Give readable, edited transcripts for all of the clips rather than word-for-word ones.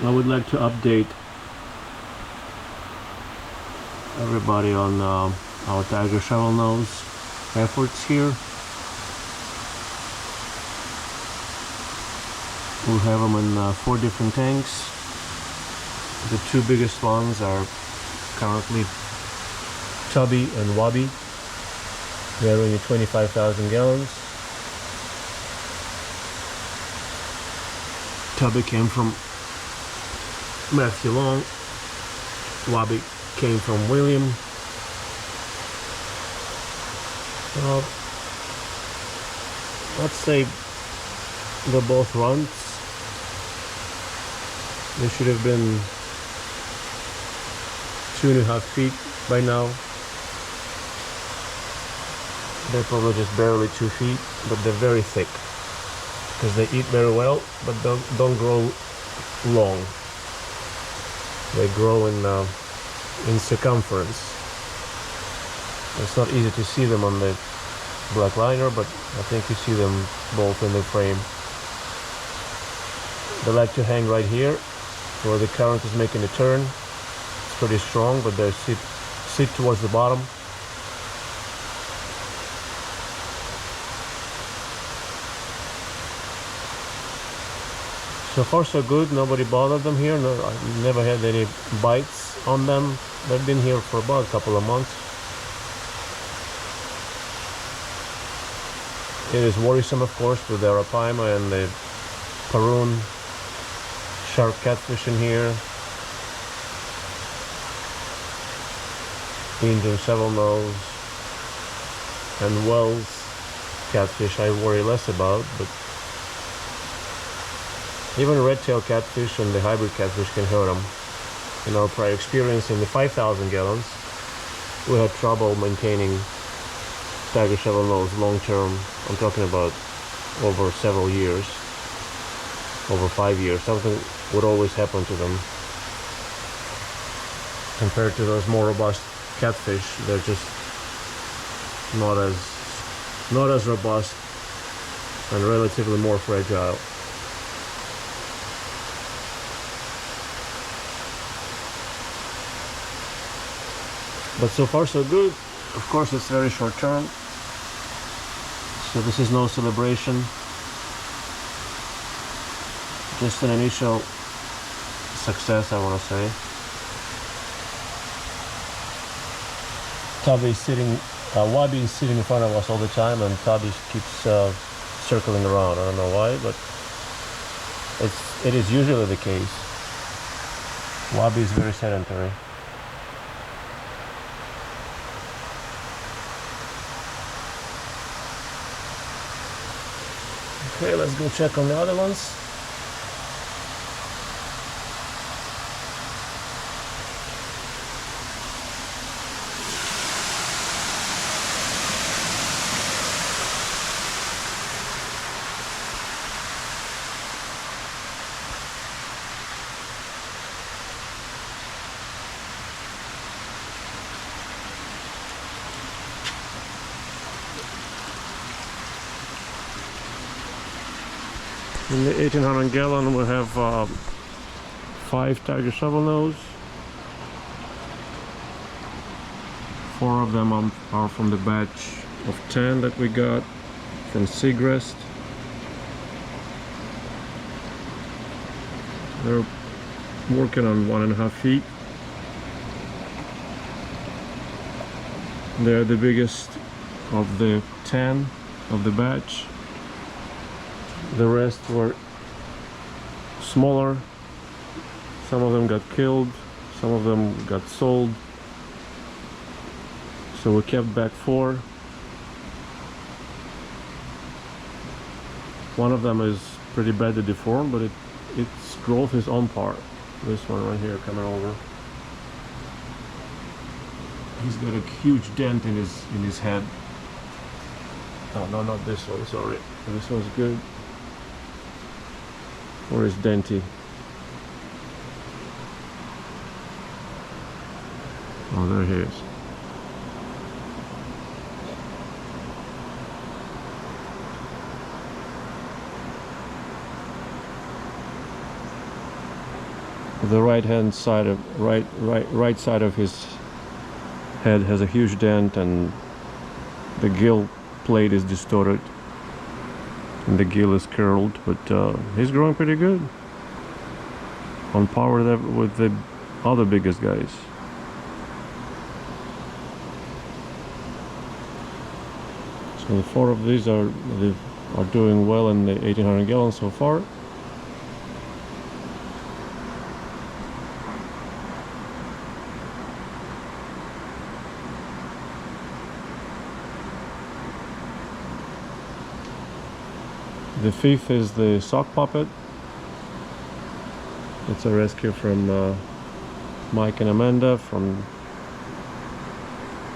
I would like to update everybody on our tiger shovelnose efforts here. We have them in 4 different tanks. The 2 biggest ones are currently Tubby and Wobby. They're only 25,000 gallons. Tubby came from Matthew Long. Wobby came from William. Let's say they're both runts. They should have been 2.5 feet by now. They're probably just barely 2 feet, but they're very thick because they eat very well, but don't grow long. They grow in circumference. It's not easy to see them on the black liner, but I think you see them both in the frame. They like to hang right here where the current is making a turn. It's pretty strong, but they sit towards the bottom. So far so good, nobody bothered them here. No, I never had any bites on them. They've been here for about a couple of months. It is worrisome, of course, with the arapaima and the paroon, shark catfish in here, Indian shovelnose, and Wells catfish I worry less about, but even red-tailed catfish and the hybrid catfish can hurt them. In our prior experience in the 5,000 gallons, we had trouble maintaining tiger shovelnose long term. I'm talking about over several years, over 5 years. Something would always happen to them. Compared to those more robust catfish, they're just not as robust and relatively more fragile. But so far so good. Of course it's very short term, so this is no celebration, just an initial success, I want to say. Tubby is sitting, Wobby is sitting in front of us all the time, and Tubby keeps circling around. I don't know why, but it is usually the case. Wobby is very sedentary. Okay, let's go check on the other ones. In the 1800 gallon we have 5 tiger shovelnose. 4 of them are from the batch of 10 that we got from Segrest. They're working on 1.5 feet. They're the biggest of the 10 of the batch. The rest were smaller. Some of them got killed, some of them got sold. So we kept back 4. One of them is pretty badly deformed, but its growth is on par. This one right here coming over. He's got a huge dent in his head. Oh no, not this one, sorry. This one's good. Or is denty? Oh, there he is. The right side of his head has a huge dent, and the gill plate is distorted and the gill is curled, but he's growing pretty good, on par with the other biggest guys. So the 4 of these are doing well in the 1800 gallons so far. The 5th is the sock puppet. It's a rescue from Mike and Amanda from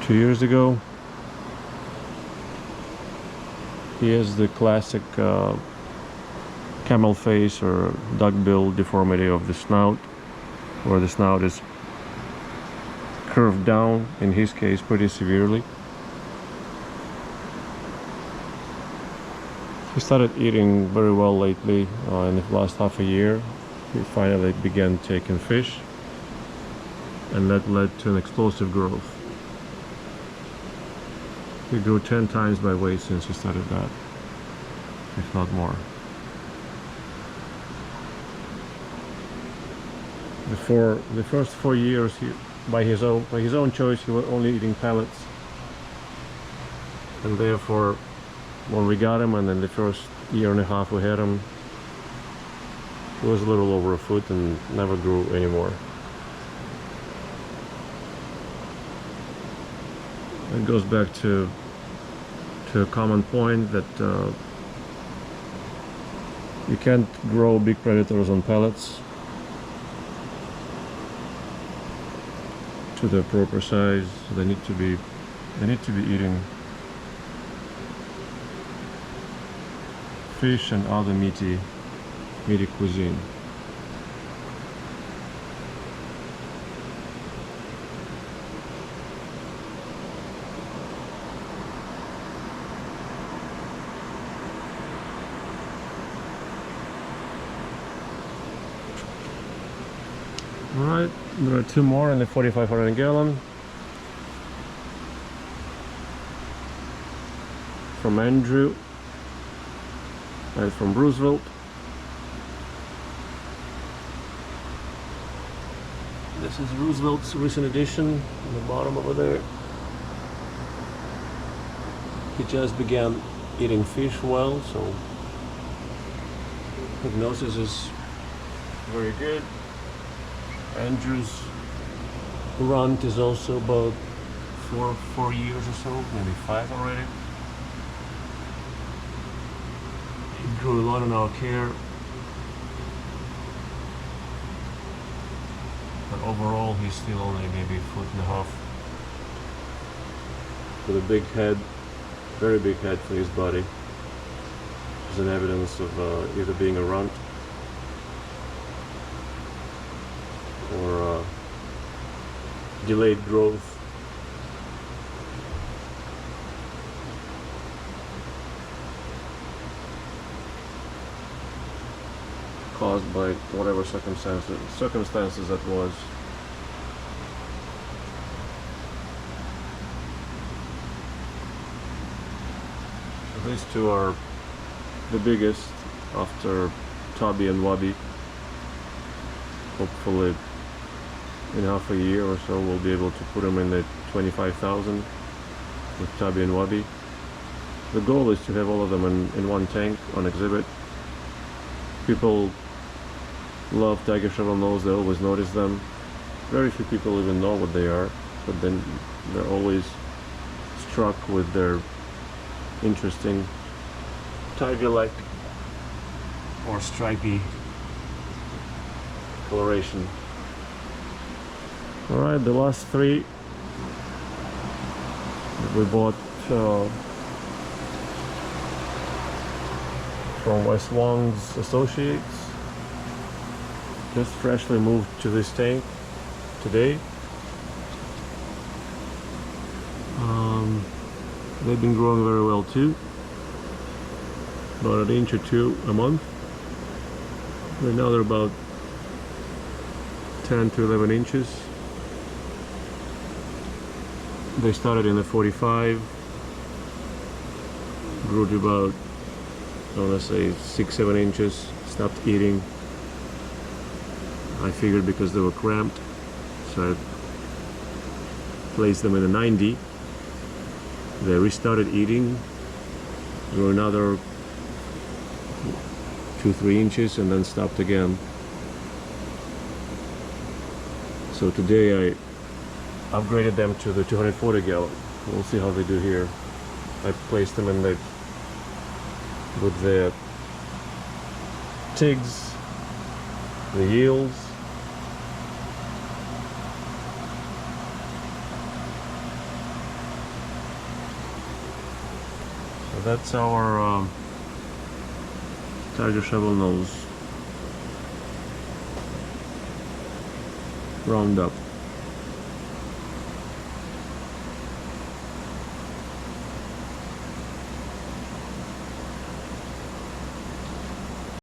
2 years ago. He has the classic camel face or duckbill deformity of the snout, where the snout is curved down, in his case pretty severely. He started eating very well lately. In the last half a year he finally began taking fish, and that led to an explosive growth. He grew 10 times by weight since he started that, if not more. The first 4 years, by his own choice, he was only eating pellets, and therefore, when we got him, and in the first year and a half we had him, he was a little over a foot and never grew anymore. It goes back to a common point that you can't grow big predators on pellets to the proper size. They need to be eating fish and other meaty cuisine. Alright, there are 2 more in the 4,500 gallon. From Andrew and from Roosevelt. This is Roosevelt's recent edition on the bottom over there. He just began eating fish well, so prognosis is very good. Andrew's runt is also about 4 years or so, maybe 5 already. He grew a lot in our care, but overall he's still only maybe 1.5 feet, with a big head, very big head for his body. There's an evidence of either being a runt or delayed growth. Caused by whatever circumstances that was. So these 2 are the biggest after Tubby and Wubby. Hopefully in half a year or so we'll be able to put them in the 25,000 with Tubby and Wubby. The goal is to have all of them in one tank on exhibit. People love tiger shovelnose, they always notice them. Very few people even know what they are, but then they're always struck with their interesting tiger-like or stripy coloration. Alright, the last 3 that we bought from West Wong's Associates, just freshly moved to this tank today. They've been growing very well too, about 1 inch or 2 a month. Right now they're about 10 to 11 inches. They started in the 45, grew to about, I want to say 6-7 inches, stopped eating. I figured because they were cramped, so I placed them in a 90. They restarted eating, grew another 2-3 inches, and then stopped again. So today I upgraded them to the 240 gallon. We'll see how they do here. I placed them in the with the tigs, the eels, so that's our tiger shovelnose roundup.